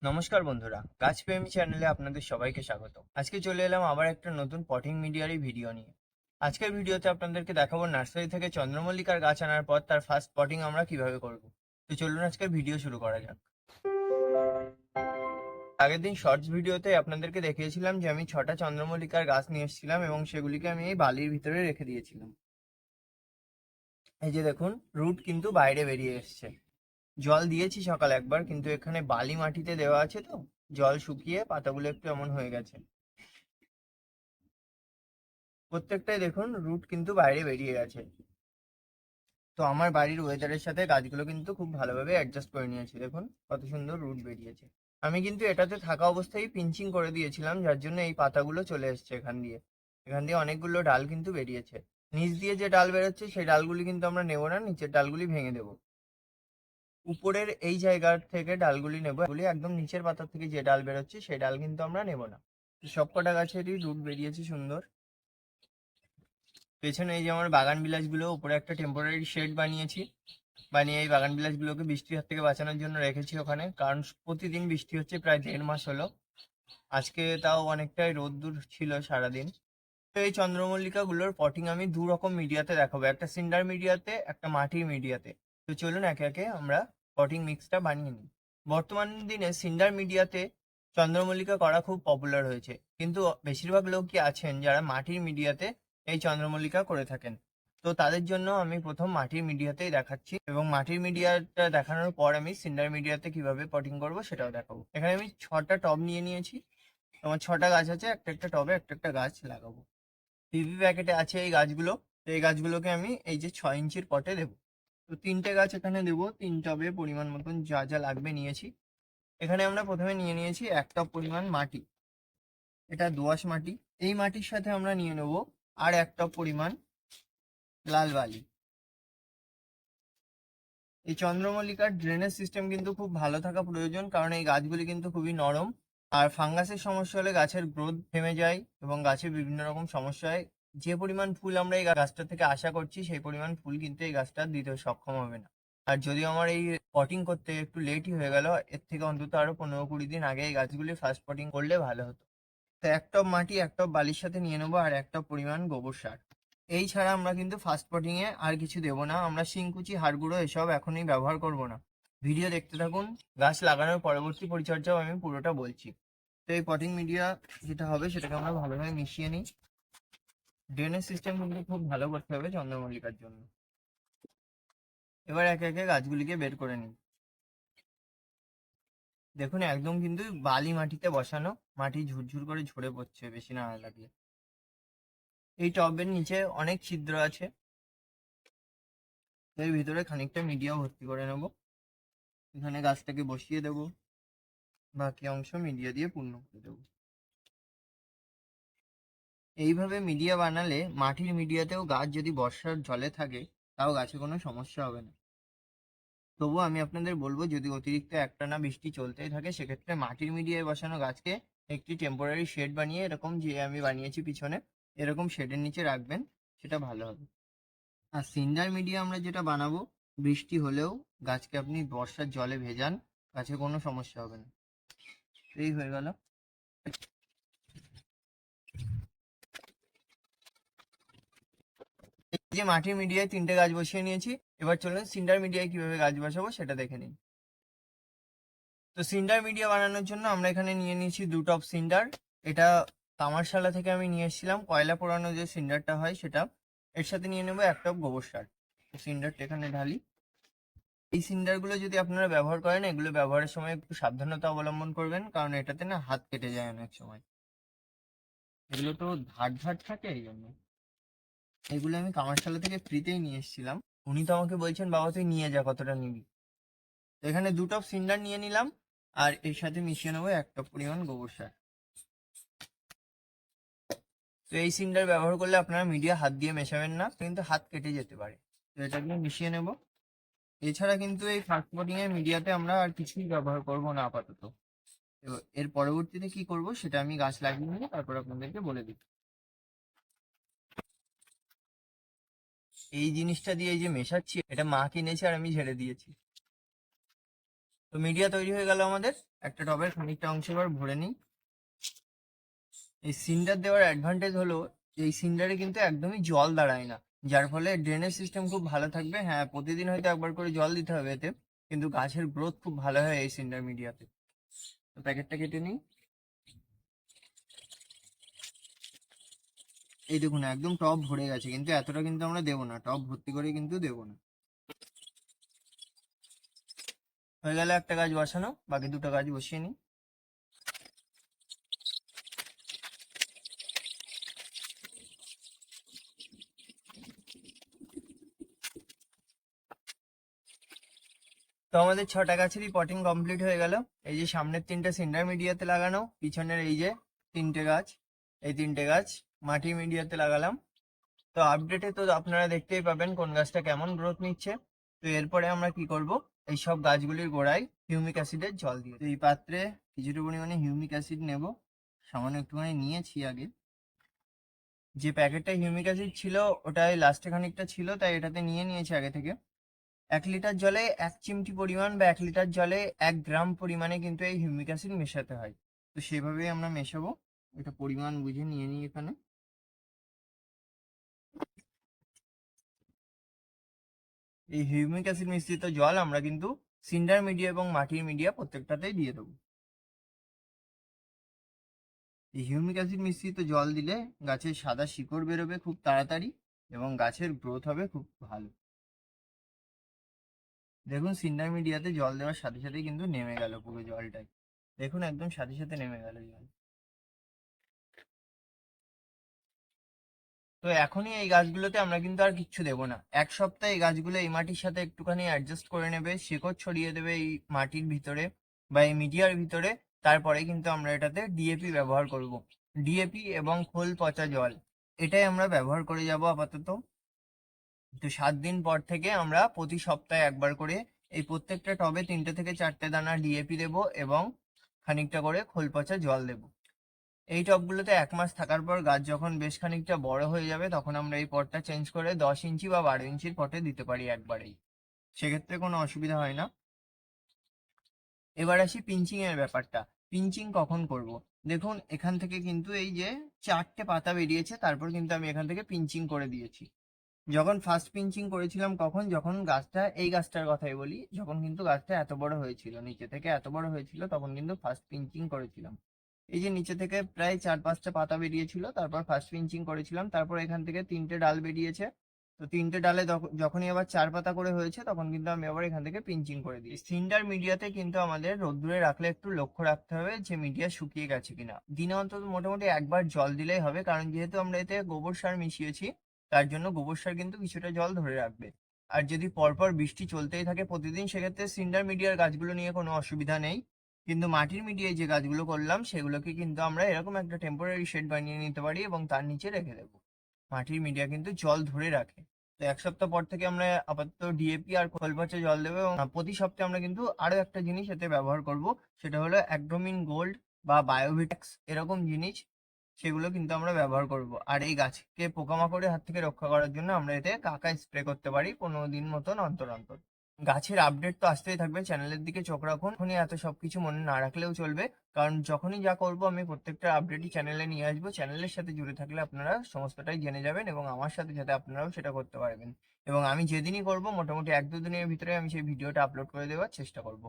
নমস্কার বন্ধুরা, গাছপ্রেমী চ্যানেলে আপনাদের সবাইকে স্বাগত। আজকে চলে এলাম আবার একটা নতুন পটিং মিডিয়ারই ভিডিও নিয়ে। আজকের ভিডিওতে আপনাদেরকে দেখাবো নার্সারি থেকে চন্দ্রমল্লিকার গাছ আনার পর তার ফার্স্ট পটিং আমরা কিভাবে করব। তো চলুন আজকের ভিডিও শুরু করা যাক। আগের দিন শর্টস ভিডিওতে আপনাদেরকে দেখিয়েছিলাম যে আমি 6টা চন্দ্রমল্লিকার গাছ নিয়ে এসেছিলাম এবং সেগুলিকে আমি এই বালির ভিতরে রেখে দিয়েছিলাম। এই যে দেখুন, রুট কিন্তু বাইরে বেরিয়ে এসছে। জল দিয়েছি সকাল একবার, কিন্তু এখানে বালি মাটিতে দেওয়া আছে, তো জল শুকিয়ে পাতাগুলো একটু এমন হয়ে গেছে। প্রত্যেকটাই দেখুন, রুট কিন্তু বাইরে বেরিয়ে গেছে। তো আমার বাড়ির ওয়েদারের সাথে গাছগুলো কিন্তু খুব ভালোভাবে অ্যাডজাস্ট করে নিয়েছে। দেখুন কত সুন্দর রুট বেরিয়েছে। আমি কিন্তু এটাতে থাকা অবস্থায় পিঞ্চিং করে দিয়েছিলাম, যার জন্য এই পাতাগুলো চলে এসছে এখান দিয়ে অনেকগুলো ডাল কিন্তু বেরিয়েছে। নিচ দিয়ে যে ডাল বেরোচ্ছে সেই ডালগুলি কিন্তু আমরা নেবো না, নিচের ডালগুলি ভেঙে দেবো। উপরের এই জায়গার থেকে ডালগুলি নেবো, এগুলি একদম নিচের পাতা থেকে যে ডাল বেরোচ্ছে সেই ডাল কিন্তু আমরা নেবো না। সবকটা গাছেরই রুট বেরিয়েছে সুন্দর। পেছনে এই যে আমার বাগান বিলাসগুলো, উপরে একটা টেম্পোরারি শেড বানিয়ে এই বাগান বিলাসগুলোকে বৃষ্টির হাত থেকে বাঁচানোর জন্য রেখেছি ওখানে, কারণ প্রতিদিন বৃষ্টি হচ্ছে, প্রায় 1.5 মাস হলো। আজকে তাও অনেকটাই রোদ্দুর ছিল সারাদিন। তো এই চন্দ্রমল্লিকাগুলোর পটিং আমি দু রকম মিডিয়াতে দেখাবো, একটা সিন্ডার মিডিয়াতে, একটা মাটির মিডিয়াতে। তো চলুন একে একে আমরা পটিং মিক্সটা বানিয়ে নিই। বর্তমান দিনে সিন্ডার মিডিয়াতে চন্দ্রমল্লিকা করা খুব পপুলার হয়েছে, কিন্তু বেশিরভাগ লোকই আছেন যারা মাটির মিডিয়াতে এই চন্দ্রমল্লিকা করে থাকেন। তো তাদের জন্য আমি প্রথম মাটির মিডিয়াতেই দেখাচ্ছি, এবং মাটির মিডিয়াটা দেখানোর পর আমি সিন্ডার মিডিয়াতে কিভাবে পটিং করব সেটাও দেখাবো। এখানে আমি 6টা টব নিয়ে নিয়েছি। আমার 6টা গাছ আছে, একটা একটা টবে একটা একটা গাছ লাগাবো। পিভি প্যাকেটে আছে এই গাছগুলো। তো এই গাছগুলোকে আমি এই যে 6 ইঞ্চির পটে দেবো। তো 3টে গাছ এখানে দেবো, 3 টবে পরিমাণ মতন যা যা লাগবে নিয়েছি। এখানে আমরা প্রথমে নিয়ে নিয়েছি 1 টব পরিমাণ মাটি, এটা দোআঁশ মাটি। এই মাটির সাথে আমরা নিয়ে নেব আর 1 টব পরিমাণ লাল বালি। এই চন্দ্রমল্লিকার ড্রেনেজ সিস্টেম কিন্তু খুব ভালো থাকা প্রয়োজন, কারণ এই গাছগুলি কিন্তু খুবই নরম। আর ফাঙ্গাসের সমস্যা হলে গাছের গ্রোথ থেমে যায় এবং গাছের বিভিন্ন রকম সমস্যা হয়। যে পরিমাণ ফুল আমরা এই গাছটা থেকে আশা করছি সেই পরিমাণ ফুল কিন্তু এই গাছটা দিতে সক্ষম হবে না। আর যদিও আমার এই পটিং করতে একটু লেটই হয়ে গেল, এর থেকে অন্তত আরো 15-20 দিন আগে এই গাছগুলি ফার্স্ট পটিং করলে ভালো হতো। তো 1 টব মাটি 1 টব বালির সাথে নিয়ে নেবো আর 1 টব পরিমাণ গোবর সার। এই ছাড়া আমরা কিন্তু ফার্স্ট পটিং এ আর কিছু দেবো না, আমরা শিংকুচি, হাড় গুঁড়ো এসব এখনই ব্যবহার করব না। ভিডিও দেখতে থাকুন, গাছ লাগানোর পরবর্তী পরিচর্যাও আমি পুরোটা বলছি। তো এই পটিং মিডিয়া যেটা হবে সেটাকে আমরা ভালোভাবে মিশিয়ে নিই। ড্রেনেজ সিস্টেম কিন্তু খুব ভালো করতে হবে চন্দ্রমল্লিকার জন্য। এবার একে একে গাছগুলিকে বের করে নিই। দেখুন একদম কিন্তু বালি মাটিতে বসানো, মাটি ঝুরঝুর করে ঝরে পড়ছে বেশি না লাগলে। এই টবের নিচে অনেক ছিদ্র আছে, এর ভিতরে খানিকটা মিডিয়া ভর্তি করে নেব। এখানে গাছটাকে বসিয়ে দেব, বাকি অংশ মিডিয়া দিয়ে পূর্ণ করে দেব। এইভাবে মিডিয়া বানালে মাটির মিডিয়াতেও গাছ যদি বর্ষার জলে থাকে তাও গাছে কোনো সমস্যা হবে না। তবুও আমি আপনাদের বলবো, যদি অতিরিক্ত একটানা বৃষ্টি চলতেই থাকে সেক্ষেত্রে মাটির মিডিয়ায় বসানো গাছকে একটি টেম্পোরারি শেড বানিয়ে, এরকম যে আমি বানিয়েছি পিছনে, এরকম শেডের নিচে রাখবেন, সেটা ভালো হবে। আর সিন্ডার মিডিয়া আমরা যেটা বানাবো, বৃষ্টি হলেও গাছকে আপনি বর্ষার জলে ভেজান, গাছে কোনো সমস্যা হবে না। এই হয়ে গেল। এই যে মাটির মিডিয়ায় 3টে গাছ বসিয়ে নিয়েছি, এবার চলুন সিন্ডার মিডিয়ায় কিভাবে গাছ বসাবো সেটা দেখে নিন। তো সিন্ডার মিডিয়া বানানোর জন্য আমরা এখানে নিয়ে নিয়েছি 2 টব সিন্ডার। এটা কামারশালা থেকে আমি নিয়ে এসেছিলাম, কয়লা পোড়ানো যে সিন্ডারটা হয় সেটা। এর সাথে নিয়ে নেবো 1 টব গোবর সার। সিন্ডারটা এখানে ঢালি। এই সিন্ডারগুলো যদি আপনারা ব্যবহার করেন, এগুলো ব্যবহারের সময় একটু সাবধানতা অবলম্বন করবেন, কারণ এটাতে না হাত কেটে যায় অনেক সময়। এগুলো তো ধার ধার থাকে, এই জন্য। এগুলো আমি কামারশালা থেকে ফ্রিতেই নিয়ে এসেছিলাম। উনি তো আমাকে বলছেন, বাবা তুই নিয়ে যা, কতটা নিবি। তো এখানে 2 টব সিন্ডার নিয়ে নিলাম, আর এর সাথে মিশিয়ে নেবো 1 টব পরিমাণ গোবর সার। তো এই সিন্ডার ব্যবহার করলে আপনারা মিডিয়া হাত দিয়ে মেশাবেন না, কিন্তু হাত কেটে যেতে পারে। তো এটাকে মিশিয়ে নেব। এছাড়া কিন্তু এই ফাস্ট কোটিং এর মিডিয়াতে আমরা আর কিছুই ব্যবহার করব না আপাতত। এর পরবর্তীতে কি করব সেটা আমি গাছ লাগিয়ে নিয়ে তারপর আপনাদেরকে বলে দিই। এই জিনিসটা দিয়ে এই যে মেশাচ্ছি, এটা মা কিনেছে আর আমি ঝেড়ে দিয়েছি। তো মিডিয়া তৈরি হয়ে গেল আমাদের। একটা টবের খানিকটা অংশ এবার ভরে নিই। এই সিন্ডার দেওয়ার অ্যাডভান্টেজ হলো এই সিন্ডারে কিন্তু একদমই জল দাঁড়ায় না, যার ফলে ড্রেনেজ সিস্টেম খুব ভালো থাকবে। হ্যাঁ, প্রতিদিন হয়তো একবার করে জল দিতে হবে এতে, কিন্তু গাছের গ্রোথ খুব ভালো হয় এই সিন্ডার মিডিয়াতে। তো প্যাকেটটা কেটে নিই। এই দেখুন একদম টব ভরে গেছে, কিন্তু এতটা কিন্তু আমরা দেবো না, টব ভর্তি করে কিন্তু দেবো না। হয়ে গেল একটা গাছ বসানো, বাকি দুটো গাছ বসিয়ে নিই। তো আমাদের 6টা গাছেরই পটিং কমপ্লিট হয়ে গেল। এই যে সামনের 3টে সিন্ডার মিডিয়াতে লাগানো, পিছনের এই যে 3টে গাছ, এই 3টে গাছ মাটির মিডিয়াতে লাগালাম। তো আপডেটে তো আপনারা দেখতেই পাবেন কোন গাছটা কেমন গ্রোথ নিচ্ছে। তো এরপরে আমরা কি করব, এই সব গাছগুলির গোড়ায় হিউমিক অ্যাসিডের জল দিয়ে, তো এই পাত্রে কিছুটা পরিমাণে হিউমিক অ্যাসিড নেব। সামান্য একটুখানি নিয়েছি আগে। যে প্যাকেটটা হিউমিক অ্যাসিড ছিল ওটাই লাস্টে খানিকটা ছিল, তাই এটাতে নিয়ে নিয়েছি আগে থেকে। 1 লিটার জলে 1 চিমটি পরিমাণ বা 1 লিটার জলে 1 গ্রাম পরিমাণে কিন্তু এই হিউমিক অ্যাসিড মেশাতে হয়। তো সেভাবেই আমরা মেশাবো, এটা পরিমাণ বুঝে নিয়ে নিই এখানে। এই হিউমিক অ্যাসিড মিশ্রিত জল আমরা কিন্তু সিন্ডার মিডিয়া এবং মাটির মিডিয়া প্রত্যেকটাতেই দিয়ে দেবো। এই হিউমিক অ্যাসিড মিশ্রিত জল দিলে গাছের সাদা শিকড় বেরোবে খুব তাড়াতাড়ি এবং গাছের গ্রোথ হবে খুব ভালো। দেখুন সিন্ডার মিডিয়াতে জল দেওয়ার সাথে সাথে কিন্তু নেমে গেল পুরো জলটাই, দেখুন একদম সাথে সাথে নেমে গেল জল। তো এখনই এই গাছগুলোতে আমরা কিন্তু আর কিচ্ছু দেবো না। 1 সপ্তাহ এই গাছগুলো এই মাটির সাথে একটুখানি অ্যাডজাস্ট করে নেবে, শিকড় ছড়িয়ে দেবে এই মাটির ভিতরে বা এই মিডিয়ার ভিতরে। তারপরে কিন্তু আমরা এটাতে ডিএপি ব্যবহার করব। ডিএপি এবং খোল পচা জল, এটাই আমরা ব্যবহার করে যাব আপাতত। তো 7 দিন পর থেকে আমরা প্রতি সপ্তাহে একবার করে এই প্রত্যেকটা টবে 3টে থেকে 4টে দানা ডিএপি দেবো এবং খানিকটা করে খোল পচা জল দেবো। এই টবগুলোতে 1 মাস থাকার পর গাছ যখন বেশ খানিকটা বড় হয়ে যাবে তখন আমরা এই পটটা চেঞ্জ করে 10 ইঞ্চি বা 12 ইঞ্চির পটে দিতে পারি একবারেই, সেক্ষেত্রে কোনো অসুবিধা হয় না। এবার আসি পিঞ্চিং এর ব্যাপারটা। পিঞ্চিং কখন করব? দেখুন এখান থেকে কিন্তু এই যে 4টে পাতা বেরিয়েছে, তারপর কিন্তু আমি এখান থেকে পিঞ্চিং করে দিয়েছি। যখন ফার্স্ট পিঞ্চিং করেছিলাম কখন, যখন গাছটা, এই গাছটার কথাই বলি, যখন কিন্তু গাছটা এত বড় হয়েছিল, নিচে থেকে এত বড় হয়েছিল, তখন কিন্তু ফার্স্ট পিঞ্চিং করেছিলাম। এই যে নিচে থেকে প্রায় 4-5টা পাতা বেরিয়েছিল, তারপর ফার্স্ট পিঞ্চিং করেছিলাম, তারপর এখান থেকে 3টে ডাল বেরিয়েছে। তো 3টে ডালে যখনই আবার 4 পাতা করে হয়েছে তখন কিন্তু আমি আবার এখান থেকে পিঞ্চিং করে দিই। সিন্ডার মিডিয়াতে কিন্তু আমাদের রোদ্দুরে রাখলে একটু লক্ষ্য রাখতে হবে যে মিডিয়া শুকিয়ে গেছে কিনা। দিনে অন্তত মোটামুটি একবার জল দিলেই হবে, কারণ যেহেতু আমরা এতে গোবর সার মিশিয়েছি তার জন্য গোবর সার কিন্তু কিছুটা জল ধরে রাখবে। আর যদি পরপর বৃষ্টি চলতেই থাকে প্রতিদিন, সেক্ষেত্রে সিন্ডার মিডিয়ার গাছগুলো নিয়ে কোনো অসুবিধা নেই। কিন্তু মাটির মিডিয়ায় যে গাছগুলো করলাম সেগুলোকে কিন্তু আমরা এরকম একটা টেম্পোরারি শেড বানিয়ে নিতে পারি এবং তার নিচে রেখে দেবো। মাটির মিডিয়া কিন্তু জল ধরে রাখে। তো 1 সপ্তাহ পর থেকে আমরা আপাতত ডিএপি আর খোল পচা জল দেবো এবং প্রতি সপ্তাহে আমরা কিন্তু আরো একটা জিনিস এতে ব্যবহার করব, সেটা হলো অ্যাগ্রোমিন গোল্ড বা বায়োভিটাক্স এরকম জিনিস, সেগুলো কিন্তু আমরা ব্যবহার করব। আর এই গাছকে পোকামাকড়ের হাত থেকে রক্ষা করার জন্য আমরা এতে কাকা স্প্রে করতে পারি 15 দিন মতন অন্তর অন্তর। গাছের আপডেট তো আসতেই থাকবে, চ্যানেলের দিকে চোখ রাখুন। এখনই এত সবকিছু মনে না রাখলেও চলবে, কারণ যখনই যা করব আমি প্রত্যেকটা আপডেটই চ্যানেলে নিয়ে আসবো। চ্যানেলের সাথে জুড়ে থাকলে আপনারা সমস্তটাই জেনে যাবেন এবং আমার সাথে যাতে আপনারাও সেটা করতে পারবেন। এবং আমি যেদিনই করব মোটামুটি 1-2 দিনের ভিতরে আমি সেই ভিডিওটা আপলোড করে দেওয়ার চেষ্টা করব।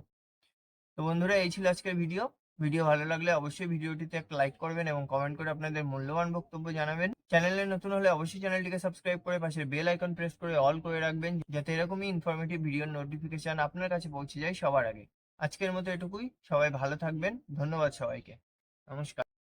তো বন্ধুরা, এই ছিল আজকের ভিডিও। ভিডিও ভালো লাগলে অবশ্যই ভিডিওটিতে একটা লাইক করবেন এবং কমেন্ট করে আপনাদের মূল্যবান বক্তব্য জানাবেন। চ্যানেলে নতুন হলে অবশ্যই চ্যানেলটিকে সাবস্ক্রাইব করে পাশের বেল আইকন প্রেস করে অল করে রাখবেন, যাতে এরকমই ইনফরমেটিভ ভিডিওর নোটিফিকেশন আপনার কাছে পৌঁছে যায় সবার আগে। আজকের মতো এটুকুই, সবাই ভালো থাকবেন, ধন্যবাদ সবাইকে, নমস্কার।